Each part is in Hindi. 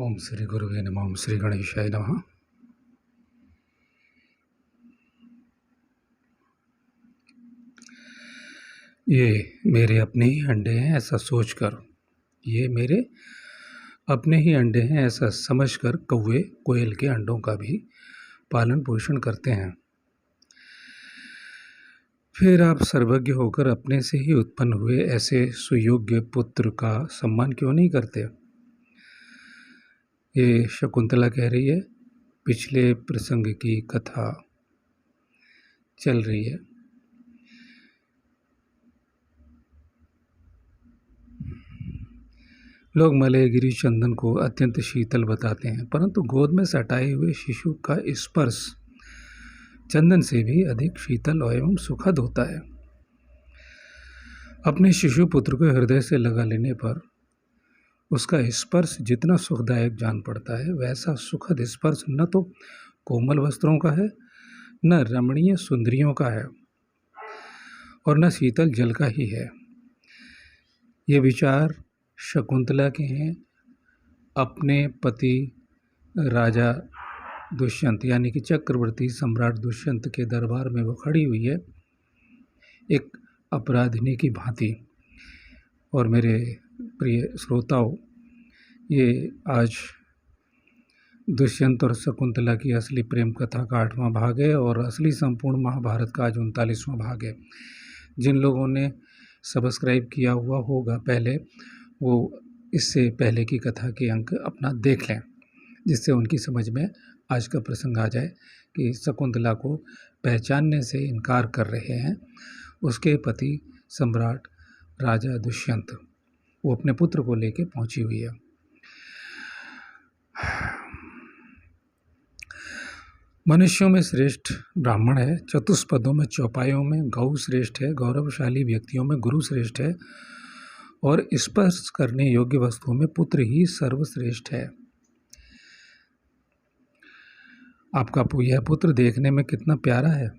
ओम श्री गुरुवे नमः। ओम श्री गणेशाय नमः। ये मेरे अपने ही अंडे हैं ऐसा सोचकर, ये मेरे अपने ही अंडे हैं ऐसा समझकर कौवे कोयल के अंडों का भी पालन पोषण करते हैं। फिर आप सर्वज्ञ होकर अपने से ही उत्पन्न हुए ऐसे सुयोग्य पुत्र का सम्मान क्यों नहीं करते? ये शकुंतला कह रही है। पिछले प्रसंग की कथा चल रही है। लोग मलयगिरी चंदन को अत्यंत शीतल बताते हैं, परंतु गोद में सटाए हुए शिशु का स्पर्श चंदन से भी अधिक शीतल एवं सुखद होता है। अपने शिशु पुत्र को हृदय से लगा लेने पर उसका स्पर्श जितना सुखदायक जान पड़ता है, वैसा सुखद स्पर्श न तो कोमल वस्त्रों का है, न रमणीय सुंदरियों का है, और न शीतल जल का ही है। ये विचार शकुंतला के हैं। अपने पति राजा दुष्यंत यानी कि चक्रवर्ती सम्राट दुष्यंत के दरबार में वो खड़ी हुई है एक अपराधिनी की भांति। और मेरे प्रिय श्रोताओं, ये आज दुष्यंत और शकुंतला की असली प्रेम कथा का 8वां भाग है और असली संपूर्ण महाभारत का आज 39वां भाग है। जिन लोगों ने सब्सक्राइब किया हुआ होगा पहले, वो इससे पहले की कथा के अंक अपना देख लें, जिससे उनकी समझ में आज का प्रसंग आ जाए कि शकुंतला को पहचानने से इनकार कर रहे हैं उसके पति सम्राट राजा दुष्यंत। वो अपने पुत्र को लेकर पहुंची हुई है। मनुष्यों में श्रेष्ठ ब्राह्मण है, चतुष्पदों में चौपाइयों में गौ श्रेष्ठ है, गौरवशाली व्यक्तियों में गुरु श्रेष्ठ है, और स्पर्श करने योग्य वस्तुओं में पुत्र ही सर्वश्रेष्ठ है। आपका यह पुत्र देखने में कितना प्यारा है।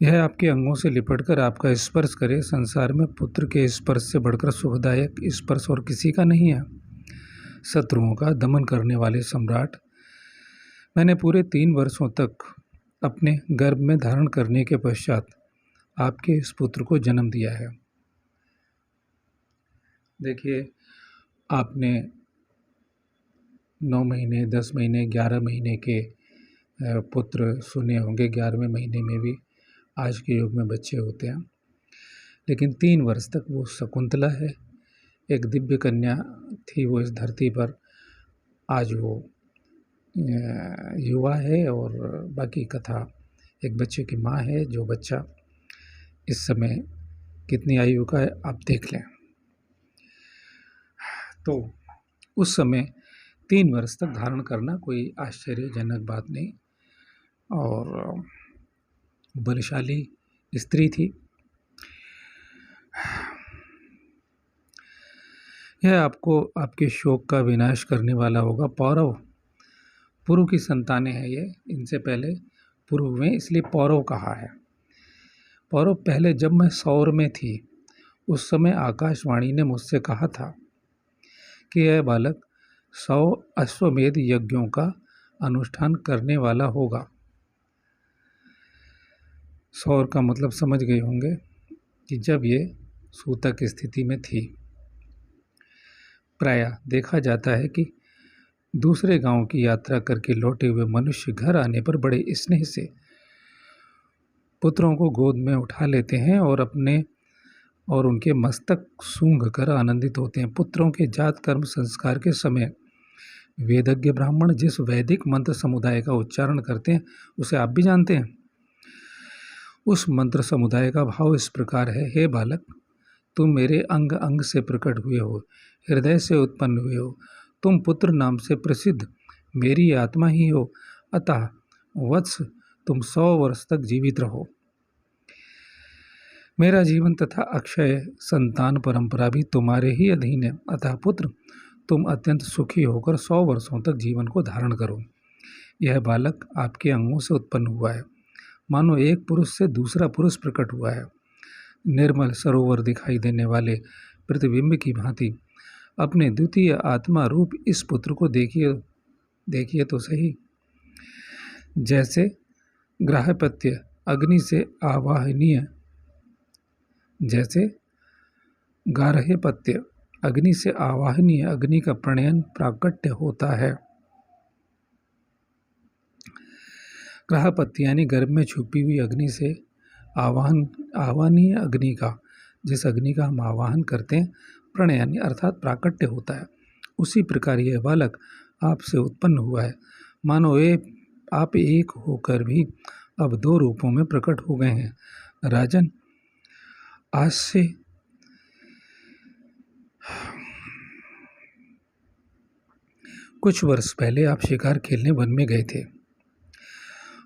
यह आपके अंगों से लिपटकर आपका स्पर्श करे। संसार में पुत्र के स्पर्श से बढ़कर सुखदायक स्पर्श और किसी का नहीं है। शत्रुओं का दमन करने वाले सम्राट, मैंने पूरे 3 वर्षों तक अपने गर्भ में धारण करने के पश्चात आपके इस पुत्र को जन्म दिया है। देखिए, आपने 9 महीने, 10 महीने, 11 महीने के पुत्र सुने होंगे। 11वें महीने में भी आज के युग में बच्चे होते हैं, लेकिन 3 वर्ष तक वो शकुंतला है, एक दिव्य कन्या थी वो इस धरती पर। आज वो युवा है और बाकी कथा एक बच्चे की माँ है। जो बच्चा इस समय कितनी आयु का है आप देख लें। तो उस समय 3 वर्ष तक धारण करना कोई आश्चर्यजनक बात नहीं, और बलशाली स्त्री थी। यह आपको आपके शोक का विनाश करने वाला होगा। पौरव, पुरु की संतानें हैं ये। इनसे पहले पुरु में, इसलिए पौरव कहा है। पौरव, पहले जब मैं सौर में थी उस समय आकाशवाणी ने मुझसे कहा था कि यह बालक 100 अश्वमेध यज्ञों का अनुष्ठान करने वाला होगा। सौर का मतलब समझ गए होंगे कि जब ये सूतक स्थिति में थी। प्रायः देखा जाता है कि दूसरे गांव की यात्रा करके लौटे हुए मनुष्य घर आने पर बड़े स्नेह से पुत्रों को गोद में उठा लेते हैं और उनके मस्तक सूंघ कर आनंदित होते हैं। पुत्रों के जात कर्म संस्कार के समय वेदज्ञ ब्राह्मण जिस वैदिक मंत्र समुदाय का उच्चारण करते हैं उसे आप भी जानते हैं। उस मंत्र समुदाय का भाव इस प्रकार है: हे बालक, तुम मेरे अंग अंग से प्रकट हुए हो, हृदय से उत्पन्न हुए हो, तुम पुत्र नाम से प्रसिद्ध मेरी आत्मा ही हो, अतः वत्स तुम 100 वर्ष तक जीवित रहो। मेरा जीवन तथा अक्षय संतान परंपरा भी तुम्हारे ही अधीन है, अतः पुत्र तुम अत्यंत सुखी होकर 100 वर्षों तक जीवन को धारण करो। यह बालक आपके अंगों से उत्पन्न हुआ है, मानो एक पुरुष से दूसरा पुरुष प्रकट हुआ है। निर्मल सरोवर दिखाई देने वाले प्रतिबिंब की भांति अपने द्वितीय आत्मा रूप इस पुत्र को देखिए तो सही। जैसे ग्राह्यपत्य अग्नि से आवाहनीय, जैसे गार्हपत्य अग्नि से आवाहनीय अग्नि का प्रणयन प्राकट्य होता है। ग्राह्यपत्य यानी गर्भ में छुपी हुई अग्नि से आवाहनीय अग्नि का, जिस अग्नि का हम आवाहन करते हैं, प्रणयन अर्थात प्राकट्य होता है। उसी प्रकार यह बालक आपसे उत्पन्न हुआ है। मानो आप एक होकर भी अब दो रूपों में प्रकट हो गए हैं। राजन, आज से कुछ वर्ष पहले आप शिकार खेलने वन में गए थे।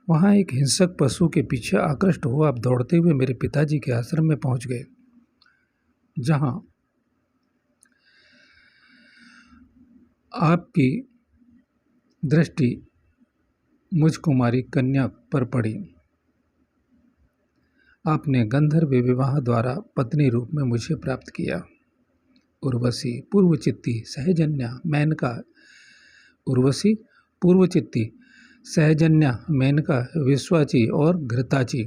वहाँ एक हिंसक पशु के पीछे आकृष्ट हो आप दौड़ते हुए मेरे पिताजी के आश्रम में पहुँच गए, जहाँ आपकी दृष्टि मुझ कुमारी कन्या पर पड़ी। आपने गंधर्व विवाह द्वारा पत्नी रूप में मुझे प्राप्त किया। उर्वशी, पूर्वचित्ती, सहजन्या, मेनका। उर्वशी, पूर्वचित्ती, सहजन्या, मेनका, विश्वाची और घृताची,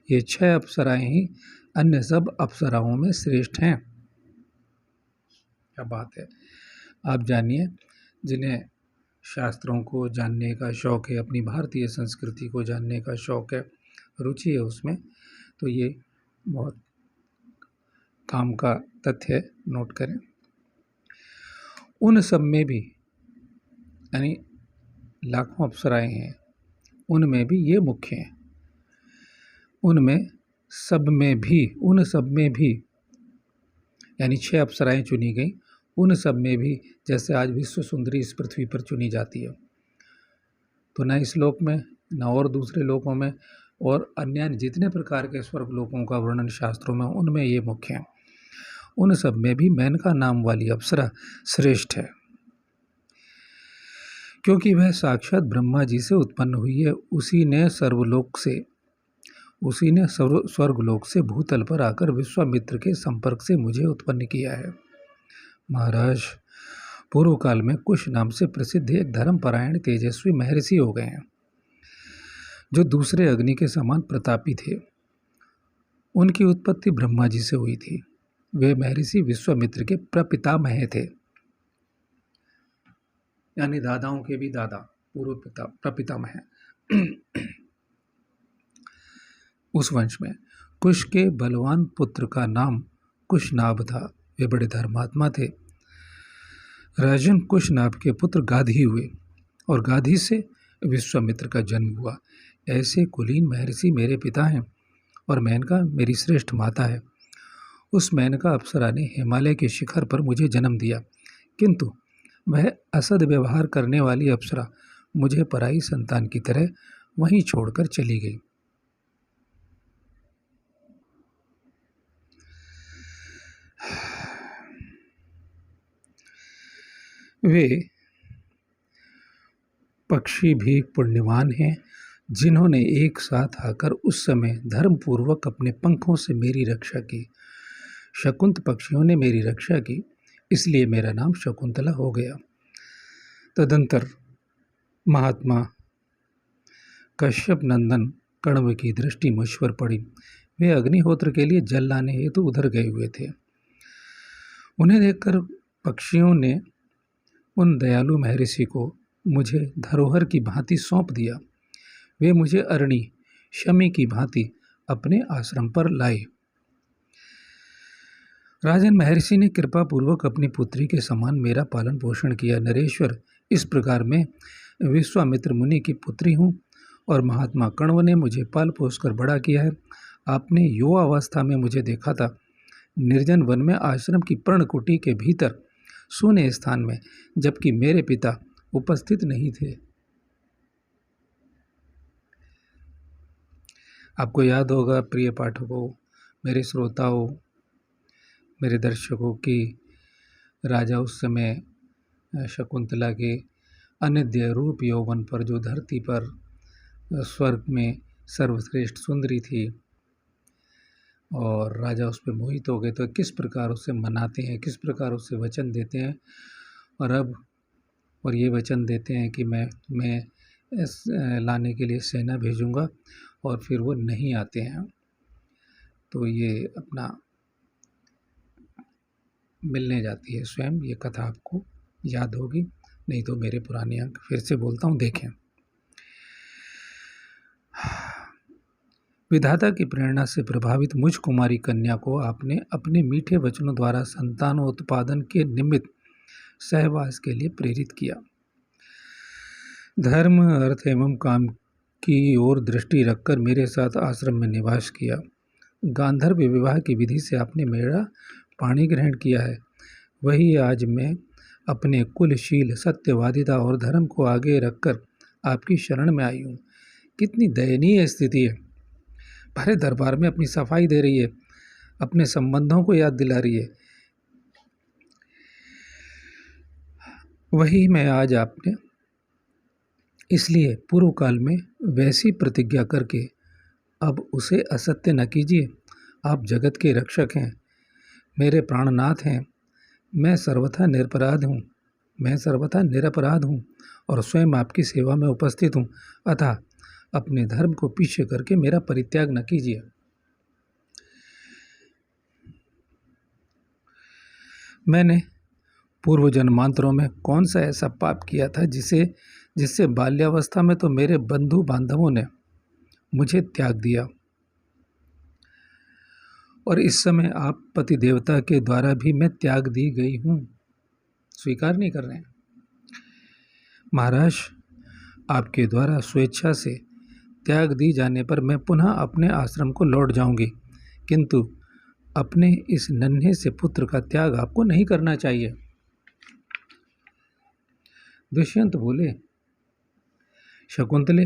ये 6 अप्सराएं ही अन्य सब अप्सराओं में श्रेष्ठ हैं। क्या बात है। आप जानिए, जिन्हें शास्त्रों को जानने का शौक़ है, अपनी भारतीय संस्कृति को जानने का शौक़ है, रुचि है उसमें, तो ये बहुत काम का तथ्य है, नोट करें। उन सब में भी, यानी लाखों अप्सराएं हैं, उनमें भी ये मुख्य हैं। उन सब में भी यानी 6 अप्सराएं चुनी गई। उन सब में भी जैसे आज विश्व सुंदरी इस पृथ्वी पर चुनी जाती है, तो न इस लोक में न और दूसरे लोकों में और अन्य जितने प्रकार के स्वर्ग लोकों का वर्णन शास्त्रों में, उनमें ये मुख्य हैं। उन सब में भी मेनका नाम वाली अप्सरा श्रेष्ठ है, क्योंकि वह साक्षात ब्रह्मा जी से उत्पन्न हुई है। उसी ने स्वर्गलोक से भूतल पर आकर विश्वामित्र के संपर्क से मुझे उत्पन्न किया है। महाराज, पूर्व काल में कुश नाम से प्रसिद्ध एक धर्मपरायण तेजस्वी महर्षि हो गए हैं, जो दूसरे अग्नि के समान प्रतापी थे। उनकी उत्पत्ति ब्रह्मा जी से हुई थी। वे महर्षि विश्वामित्र के प्रपितामह थे, यानी दादाओं के भी दादा, पूर्व पिता, प्रपितामह। उस वंश में कुश के बलवान पुत्र का नाम कुशनाभ था। वे बड़े धर्मात्मा थे। राजन, कुशनाभ के पुत्र गाधी हुए और गाधी से विश्वामित्र का जन्म हुआ। ऐसे कुलीन महर्षि मेरे पिता हैं और मेनका मेरी श्रेष्ठ माता है। उस मेनका अप्सरा ने हिमालय के शिखर पर मुझे जन्म दिया, किंतु वह असद व्यवहार करने वाली अप्सरा मुझे पराई संतान की तरह वहीं छोड़कर चली गई। वे पक्षी भी पुण्यवान हैं, जिन्होंने एक साथ आकर उस समय धर्मपूर्वक अपने पंखों से मेरी रक्षा की। शकुंत पक्षियों ने मेरी रक्षा की, इसलिए मेरा नाम शकुंतला हो गया। तदंतर महात्मा कश्यप नंदन कण्व की दृष्टि मुझ पर पड़ी। वे अग्निहोत्र के लिए जल लाने हेतु उधर गए हुए थे। उन्हें देखकर पक्षियों ने उन दयालु महर्षि को मुझे धरोहर की भांति सौंप दिया। वे मुझे अरणी शमी की भांति अपने आश्रम पर लाए। राजन, महर्षि ने कृपा पूर्वक अपनी पुत्री के समान मेरा पालन पोषण किया। नरेश्वर, इस प्रकार मैं विश्वामित्र मुनि की पुत्री हूँ और महात्मा कण्व ने मुझे पाल पोस कर बड़ा किया है। आपने युवावस्था में मुझे देखा था, निर्जन वन में आश्रम की पर्णकुटी के भीतर सूने स्थान में, जबकि मेरे पिता उपस्थित नहीं थे। आपको याद होगा प्रिय पाठकों, मेरे श्रोताओं, मेरे दर्शकों, की राजा उस समय शकुंतला के अनिद्य रूप यौवन पर, जो धरती पर स्वर्ग में सर्वश्रेष्ठ सुंदरी थी, और राजा उस पे मोहित हो गए। तो किस प्रकार उसे मनाते हैं, किस प्रकार उसे वचन देते हैं और ये वचन देते हैं कि मैं इस लाने के लिए सेना भेजूँगा, और फिर वो नहीं आते हैं। तो ये अपना मिलने जाती है स्वयं। ये कथा आपको याद होगी, नहीं तो मेरे पुराने अंक फिर से बोलता हूँ, देखें। विधाता की प्रेरणा से प्रभावित मुझ कुमारी कन्या को आपने अपने मीठे वचनों द्वारा संतानोत्पादन के निमित्त सहवास के लिए प्रेरित किया। धर्म, अर्थ एवं काम की ओर दृष्टि रखकर मेरे साथ आश्रम में निवास किया। गांधर्व विवाह की विधि से आपने मेरा पाणी ग्रहण किया है। वही आज मैं अपने कुलशील, सत्यवादिता और धर्म को आगे रखकर आपकी शरण में आई हूँ। कितनी दयनीय स्थिति है। भरे दरबार में अपनी सफाई दे रही है, अपने संबंधों को याद दिला रही है। वही मैं आज आपने इसलिए पूर्व काल में वैसी प्रतिज्ञा करके अब उसे असत्य न कीजिए। आप जगत के रक्षक हैं, मेरे प्राणनाथ हैं। मैं सर्वथा निरपराध हूँ और स्वयं आपकी सेवा में उपस्थित हूँ। अतः अपने धर्म को पीछे करके मेरा परित्याग न कीजिए। मैंने पूर्व जन्मांतरों में कौन सा ऐसा पाप किया था जिससे बाल्यावस्था में तो मेरे बंधु बांधवों ने मुझे त्याग दिया, और इस समय आप पति देवता के द्वारा भी मैं त्याग दी गई हूँ। स्वीकार नहीं कर रहे हैं। महाराज, आपके द्वारा स्वेच्छा से त्याग दी जाने पर मैं पुनः अपने आश्रम को लौट जाऊंगी, किंतु अपने इस नन्हे से पुत्र का त्याग आपको नहीं करना चाहिए। दुष्यंत बोले, शकुंतले,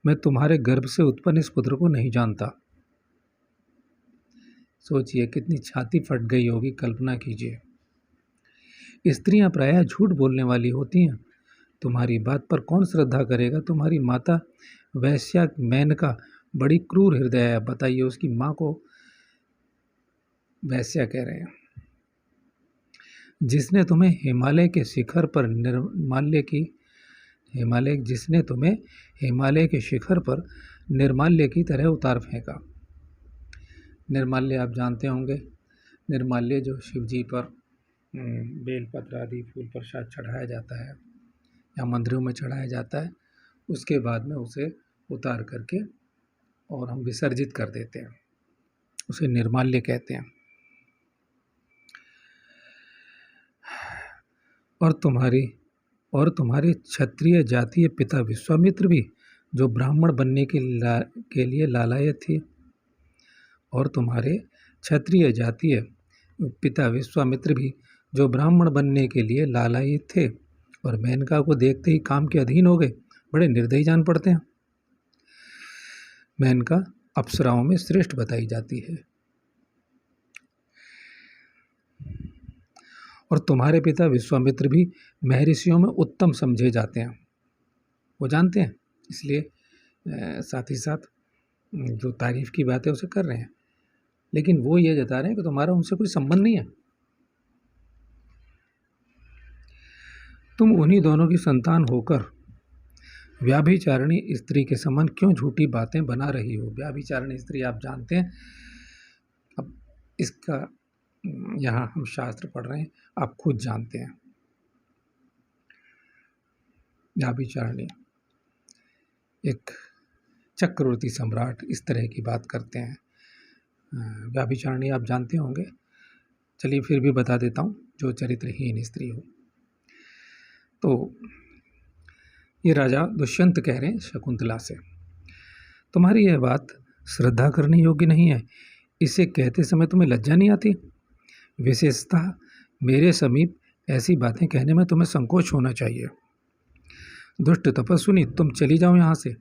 मैं तुम्हारे गर्भ से उत्पन्न इस पुत्र को नहीं जानता। सोचिए कितनी छाती फट गई होगी, कल्पना कीजिए। स्त्रियां प्रायः झूठ बोलने वाली होती हैं। तुम्हारी बात पर कौन श्रद्धा करेगा? तुम्हारी माता वैश्या मेनका बड़ी क्रूर हृदय है। बताइए, उसकी माँ को वैश्या कह रहे हैं, जिसने तुम्हें हिमालय के शिखर पर निर्माल्य की तरह उतार फेंका। निर्माल्य आप जानते होंगे, निर्माल्य जो शिव जी पर बेलपत्र आदि फूल प्रसाद चढ़ाया जाता है या मंदिरों में चढ़ाया जाता है, उसके बाद में उसे उतार करके और हम विसर्जित कर देते हैं, उसे निर्माल्य कहते हैं। और तुम्हारे क्षत्रिय जातीय पिता विश्वामित्र भी, जो ब्राह्मण बनने के लिए लालायत थे, और तुम्हारे क्षत्रिय जातीय पिता विश्वामित्र भी, जो ब्राह्मण बनने के लिए लालायित थे, और मेनका को देखते ही काम के अधीन हो गए। बड़े निर्दयी जान पड़ते हैं। मेनका अप्सराओं में श्रेष्ठ बताई जाती है। और तुम्हारे पिता विश्वामित्र भी महर्षियों में उत्तम समझे जाते हैं, वो जानते हैं, इसलिए साथ ही साथ जो तारीफ की बात है उसे कर रहे हैं। लेकिन वो ये जता रहे हैं कि तुम्हारा उनसे कोई संबंध नहीं है। तुम उन्हीं दोनों की संतान होकर व्याभिचारिणी स्त्री के समान क्यों झूठी बातें बना रही हो? व्याभिचारिणी स्त्री आप जानते हैं। अब इसका यहाँ हम शास्त्र पढ़ रहे हैं, आप खुद जानते हैं। व्याभिचारिणी एक चक्रवर्ती सम्राट इस तरह की बात करते हैं। व्याभिचारिणी आप जानते होंगे, चलिए फिर भी बता देता हूँ, जो चरित्रहीन स्त्री हो। तो ये राजा दुष्यंत कह रहे हैं शकुंतला से, तुम्हारी यह बात श्रद्धा करने योग्य नहीं है। इसे कहते समय तुम्हें लज्जा नहीं आती? विशेषतः मेरे समीप ऐसी बातें कहने में तुम्हें संकोच होना चाहिए। दुष्ट तपस्विनी, तुम चली जाओ यहाँ से।